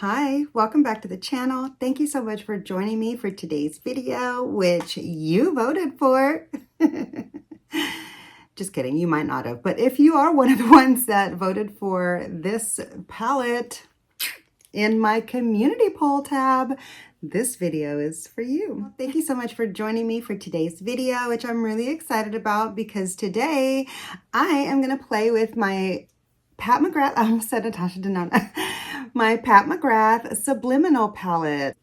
Hi, welcome back to the channel. Thank you so much for joining me for today's video, which you voted for. Just kidding, you might not have, but if you are one of the ones that voted for this palette in my community poll tab, this video is for you. Thank you so much for joining me for today's video, which I'm really excited about because today I am going to play with my Pat McGrath, I almost said Natasha Denona, my Pat McGrath Subliminal palette.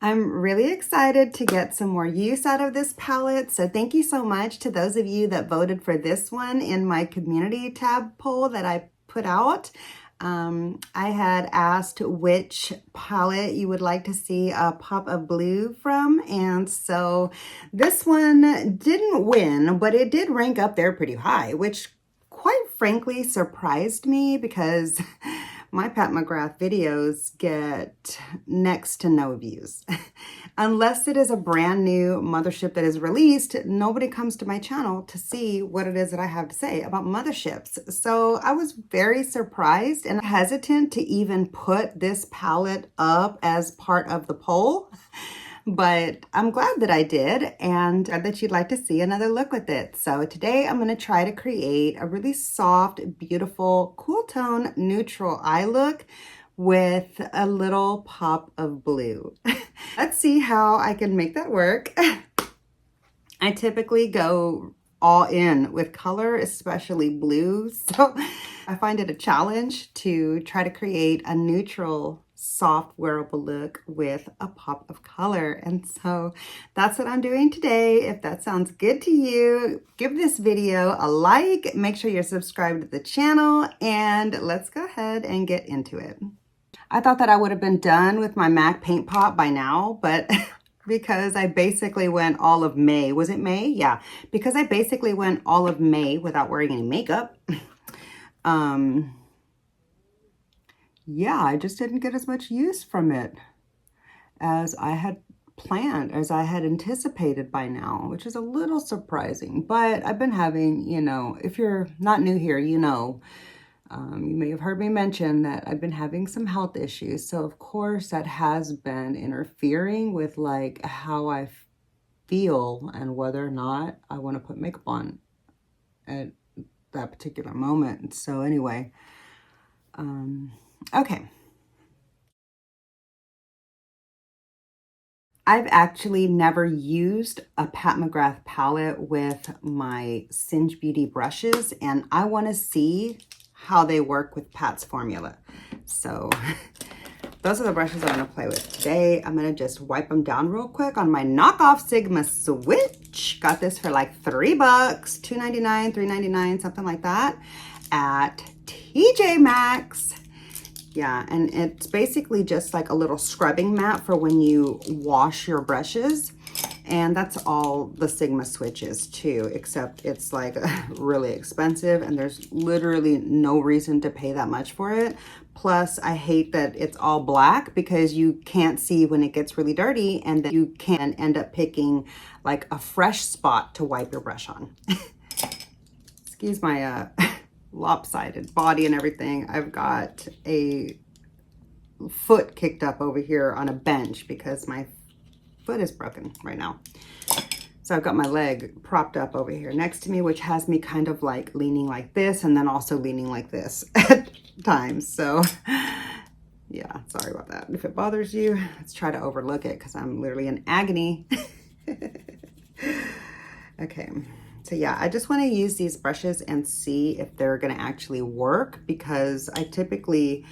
I'm really excited to get some more use out of this palette. So thank you so much to those of you that voted for this one in my community tab poll that I put out. I had asked which palette you would like to see a pop of blue from, and so this one didn't win, but it did rank up there pretty high, which quite frankly surprised me because my Pat McGrath videos get next to no views. Unless it is a brand new mothership that is released, nobody comes to my channel to see what it is that I have to say about motherships. So I was very surprised and hesitant to even put this palette up as part of the poll. But I'm glad that I did and that you'd like to see another look with it. So today I'm going to try to create a really soft, beautiful, cool tone, neutral eye look with a little pop of blue. Let's see how I can make that work. I typically go all in with color, especially blue. So I find it a challenge to try to create a neutral, soft, wearable look with a pop of color. And so that's what I'm doing today. If that sounds good to you, give this video a like, make sure you're subscribed to the channel, and let's go ahead and get into it. I thought that I would have been done with my MAC paint pot by now, but because I basically went all of May. Was it May? Yeah, because I basically went all of May without wearing any makeup. Yeah, I just didn't get as much use from it as I had planned, as I had anticipated by now, which is a little surprising. But I've been having, you know, if you're not new here, you know, you may have heard me mention that I've been having some health issues. So of course that has been interfering with like how I feel and whether or not I want to put makeup on at that particular moment. So anyway, okay. I've actually never used a Pat McGrath palette with my Singe Beauty brushes, and I want to see how they work with Pat's formula. So those are the brushes I'm going to play with today. I'm going to just wipe them down real quick on my knockoff Sigma Switch. Got this for like $3, $2.99, $3.99, something like that at TJ Maxx. Yeah, and it's basically just like a little scrubbing mat for when you wash your brushes. And that's all the Sigma Switch is too, except it's like really expensive and there's literally no reason to pay that much for it. Plus, I hate that it's all black because you can't see when it gets really dirty and then you can end up picking like a fresh spot to wipe your brush on. Excuse my lopsided body and everything. I've got a foot kicked up over here on a bench because my foot is broken right now. So I've got my leg propped up over here next to me, which has me kind of like leaning like this and then also leaning like this at times. So yeah, sorry about that. If it bothers you, let's try to overlook it because I'm literally in agony. Okay. So yeah, I just want to use these brushes and see if they're going to actually work because I typically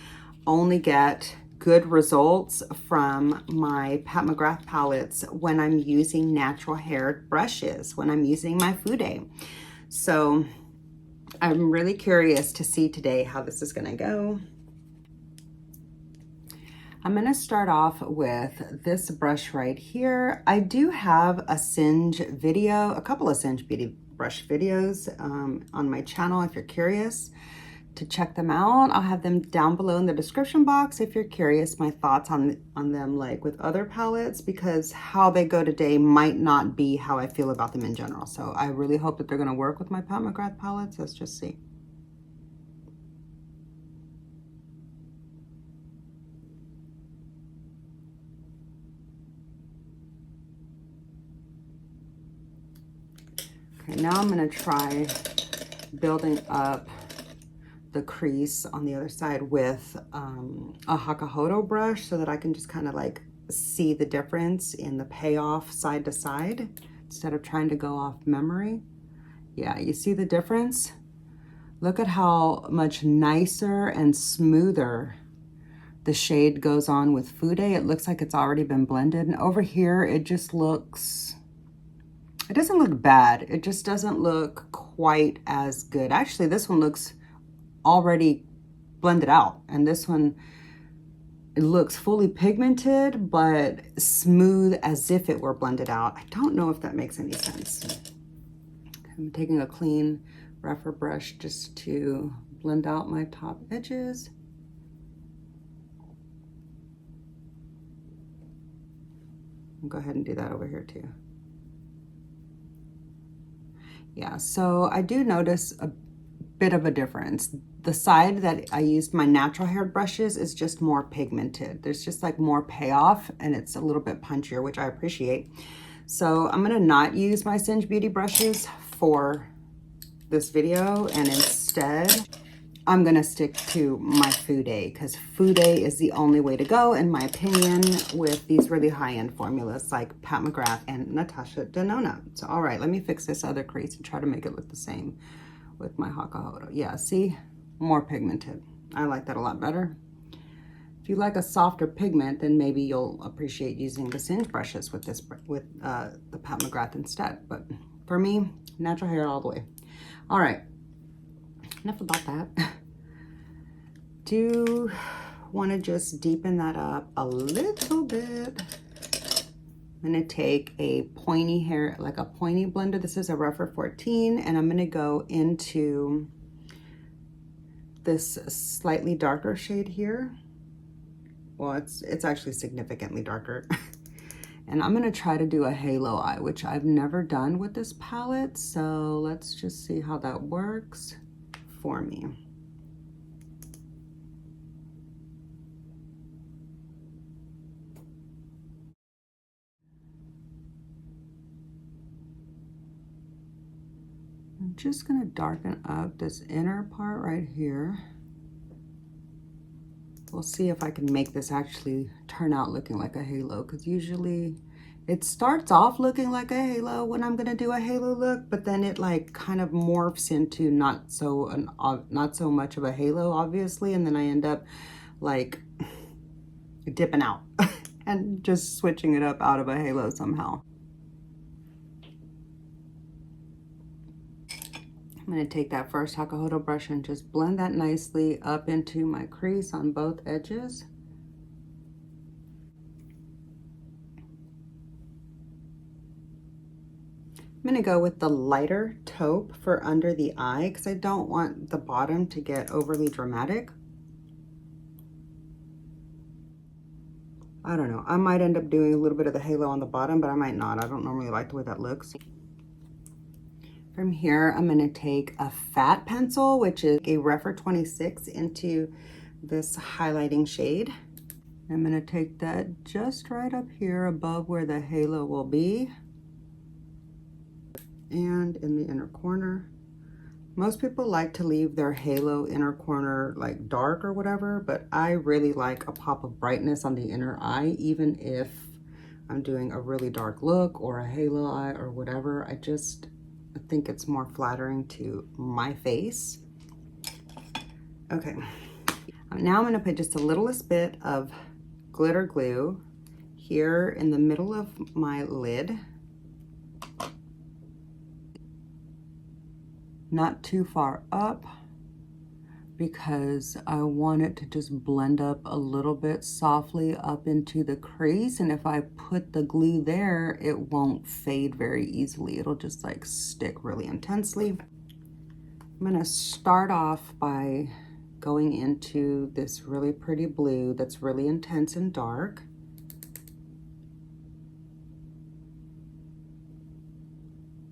only get good results from my Pat McGrath palettes when I'm using natural haired brushes, when I'm using my Fude. So I'm really curious to see today how this is going to go. I'm going to start off with this brush right here. I do have a Singe video, a couple of Singe Beauty brush videos on my channel if you're curious to check them out. I'll have them down below in the description box if you're curious my thoughts on them like with other palettes, because how they go today might not be how I feel about them in general. So I really hope that they're going to work with my Pat McGrath palettes. Let's just see. Okay, now I'm gonna try building up the crease on the other side with a Hakahodo brush so that I can just kind of like see the difference in the payoff side to side instead of trying to go off memory. Yeah, you see the difference? Look at how much nicer and smoother the shade goes on with Fude. It looks like it's already been blended. And over here, it just looks, it doesn't look bad. It just doesn't look quite as good. Actually, this one looks already blended out. And this one, it looks fully pigmented, but smooth as if it were blended out. I don't know if that makes any sense. I'm taking a clean rougher brush just to blend out my top edges. I'll go ahead and do that over here too. Yeah, so I do notice a bit of a difference. The side that I used my natural haired brushes is just more pigmented. There's just like more payoff and it's a little bit punchier, which I appreciate. So I'm gonna not use my Singe Beauty brushes for this video, and instead I'm gonna stick to my Fude, because Fude is the only way to go, in my opinion, with these really high-end formulas like Pat McGrath and Natasha Denona. So, all right, let me fix this other crease and try to make it look the same with my Hakahodo. Yeah, see? More pigmented. I like that a lot better. If you like a softer pigment, then maybe you'll appreciate using the Singe brushes with this, with the Pat McGrath instead. But for me, natural hair all the way. All right, enough about that. Do want to just deepen that up a little bit. I'm going to take a pointy hair, like a pointy blender. This is a Rougher 14, and I'm going to go into this slightly darker shade here. Well, it's actually significantly darker. And I'm going to try to do a halo eye, which I've never done with this palette. So let's just see how that works for me. I'm just going to darken up this inner part right here. We'll see if I can make this actually turn out looking like a halo, because usually it starts off looking like a halo when I'm going to do a halo look, but then it like kind of morphs into not so much of a halo, obviously, and then I end up like dipping out and just switching it up out of a halo somehow. I'm going to take that first Hakahodo brush and just blend that nicely up into my crease on both edges. I'm going to go with the lighter taupe for under the eye because I don't want the bottom to get overly dramatic. I don't know. I might end up doing a little bit of the halo on the bottom, but I might not. I don't normally like the way that looks. From here, I'm going to take a fat pencil, which is a Rougher 26, into this highlighting shade. I'm going to take that just right up here above where the halo will be, and in the inner corner. Most people like to leave their halo inner corner like dark or whatever, but I really like a pop of brightness on the inner eye, even if I'm doing a really dark look or a halo eye or whatever. I think it's more flattering to my face. Okay, now I'm going to put just a littlest bit of glitter glue here in the middle of my lid. Not too far up, because I want it to just blend up a little bit softly up into the crease, and if I put the glue there, it won't fade very easily. It'll just like stick really intensely. I'm gonna start off by going into this really pretty blue that's really intense and dark.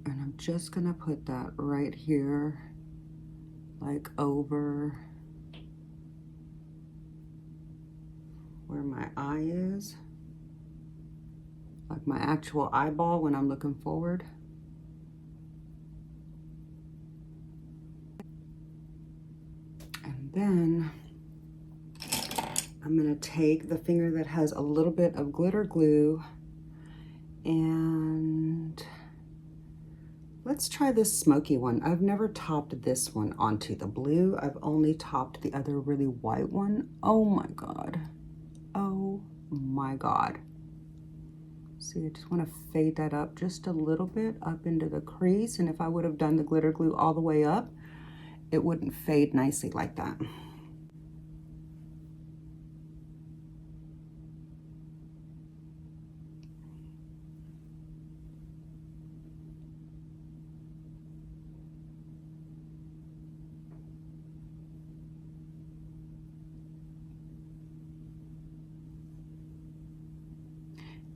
And I'm just gonna put that right here, like over where my eye is, like my actual eyeball when I'm looking forward. then I'm gonna take the finger that has a little bit of glitter glue, and let's try this smoky one. I've never topped this one onto the blue. I've only topped the other really white one. Oh my God. Oh my God. See, I just want to fade that up just a little bit up into the crease. And if I would have done the glitter glue all the way up, it wouldn't fade nicely like that.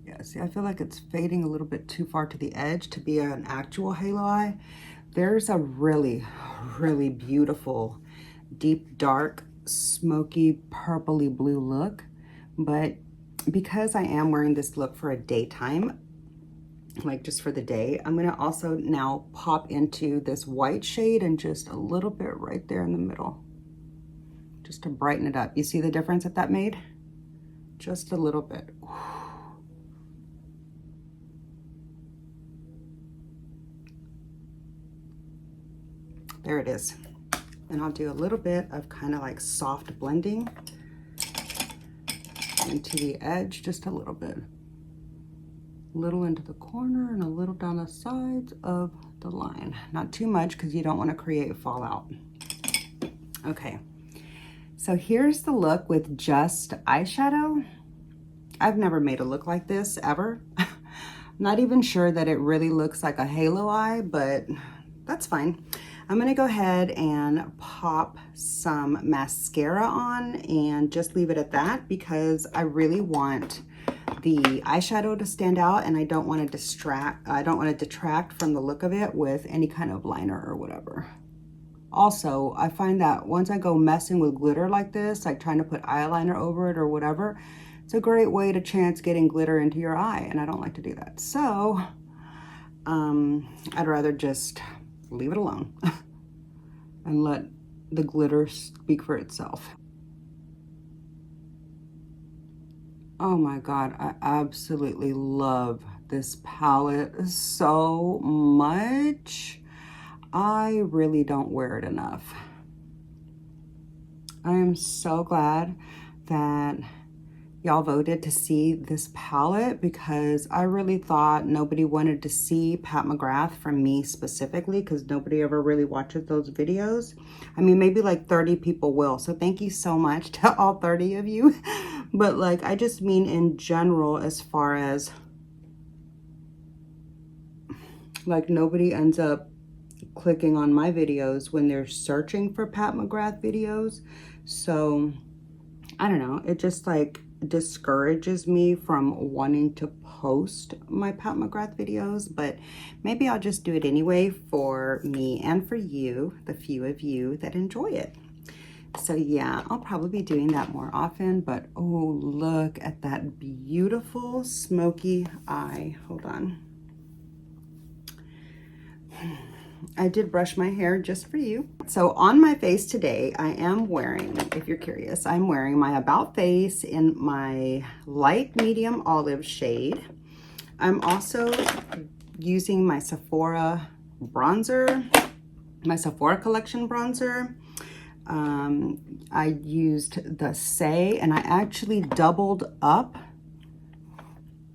Yeah, see, I feel like it's fading a little bit too far to the edge to be an actual halo eye. There's a really, really beautiful, deep, dark, smoky, purpley blue look. But because I am wearing this look for a daytime, like just for the day, I'm gonna also now pop into this white shade and just a little bit right there in the middle, just to brighten it up. You see the difference that made? Just a little bit. There it is. And I'll do a little bit of kind of like soft blending into the edge, just a little bit. A little into the corner and a little down the sides of the line. Not too much because you don't want to create fallout. Okay, so here's the look with just eyeshadow. I've never made a look like this ever. Not even sure that it really looks like a halo eye, but that's fine. I'm gonna go ahead and pop some mascara on and just leave it at that because I really want the eyeshadow to stand out and I don't want to detract from the look of it with any kind of liner or whatever. Also, I find that once I go messing with glitter like this, like trying to put eyeliner over it or whatever, it's a great way to chance getting glitter into your eye, and I don't like to do that. So I'd rather just leave it alone and let the glitter speak for itself. Oh my God, I absolutely love this palette so much. I really don't wear it enough. I am so glad that y'all voted to see this palette because I really thought nobody wanted to see Pat McGrath from me specifically because nobody ever really watches those videos. I mean, maybe like 30 people will. So thank you so much to all 30 of you. But like, I just mean in general, as far as like nobody ends up clicking on my videos when they're searching for Pat McGrath videos. So I don't know, it just like discourages me from wanting to post my Pat McGrath videos, but maybe I'll just do it anyway for me and for you, the few of you that enjoy it. So yeah, I'll probably be doing that more often, but oh, look at that beautiful smoky eye. Hold on. I did brush my hair just for you. So on my face today, I am wearing, if you're curious, I'm wearing my About Face in my light medium olive shade. I'm also using my Sephora bronzer, my Sephora collection bronzer. I used the Say, and I actually doubled up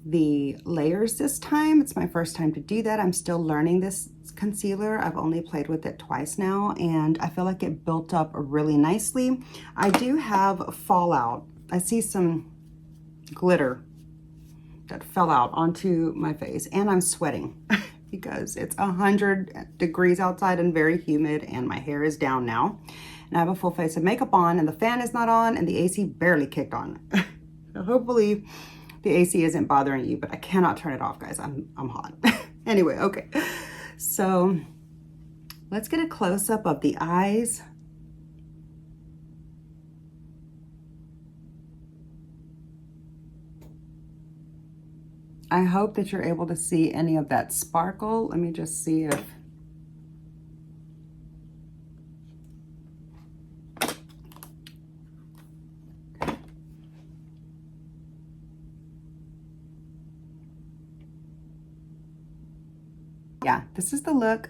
the layers this time. It's my first time to do that. I'm still learning this concealer. I've only played with it twice now, and I feel like it built up really nicely. I do have fallout. I see some glitter that fell out onto my face, and I'm sweating because it's 100 degrees outside and very humid, and my hair is down now. And I have a full face of makeup on, and the fan is not on, and the AC barely kicked on. So hopefully the AC isn't bothering you, but I cannot turn it off, guys. I'm hot. Anyway, okay. So let's get a close-up of the eyes. I hope that you're able to see any of that sparkle. Let me just see if yeah, this is the look.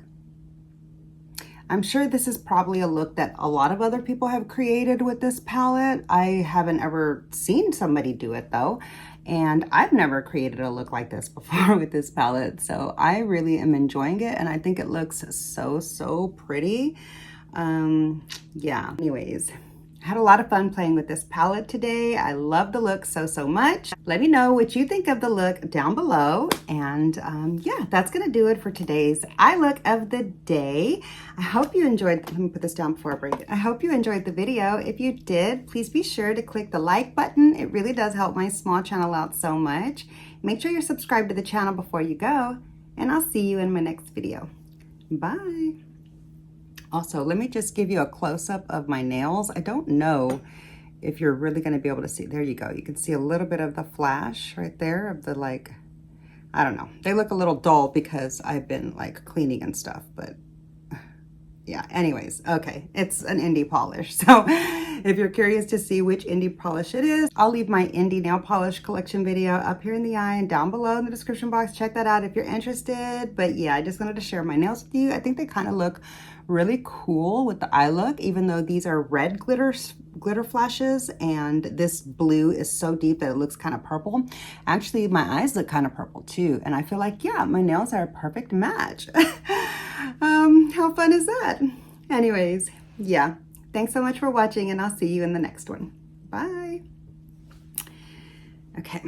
I'm sure this is probably a look that a lot of other people have created with this palette. I haven't ever seen somebody do it though. And I've never created a look like this before with this palette. So I really am enjoying it. And I think it looks so, so pretty. Yeah, anyways. I had a lot of fun playing with this palette today. I love the look so, so much. Let me know what you think of the look down below. And yeah, that's gonna do it for today's eye look of the day. I hope you enjoyed, let me put this down before I break it. I hope you enjoyed the video. If you did, please be sure to click the like button. It really does help my small channel out so much. Make sure you're subscribed to the channel before you go, and I'll see you in my next video. Bye. Also, let me just give you a close-up of my nails. I don't know if you're really going to be able to see. There you go. You can see a little bit of the flash right there of the, like, I don't know. They look a little dull because I've been like cleaning and stuff, but yeah, anyways, okay. It's an indie polish. So if you're curious to see which indie polish it is, I'll leave my indie nail polish collection video up here in the eye and down below in the description box. Check that out if you're interested. But yeah, I just wanted to share my nails with you. I think they kind of look really cool with the eye look, even though these are red glitter flashes and this blue is so deep that it looks kind of purple. Actually, my eyes look kind of purple too. And I feel like, yeah, my nails are a perfect match. How fun is that? Anyways, yeah, thanks so much for watching, and I'll see you in the next one. Bye. Okay.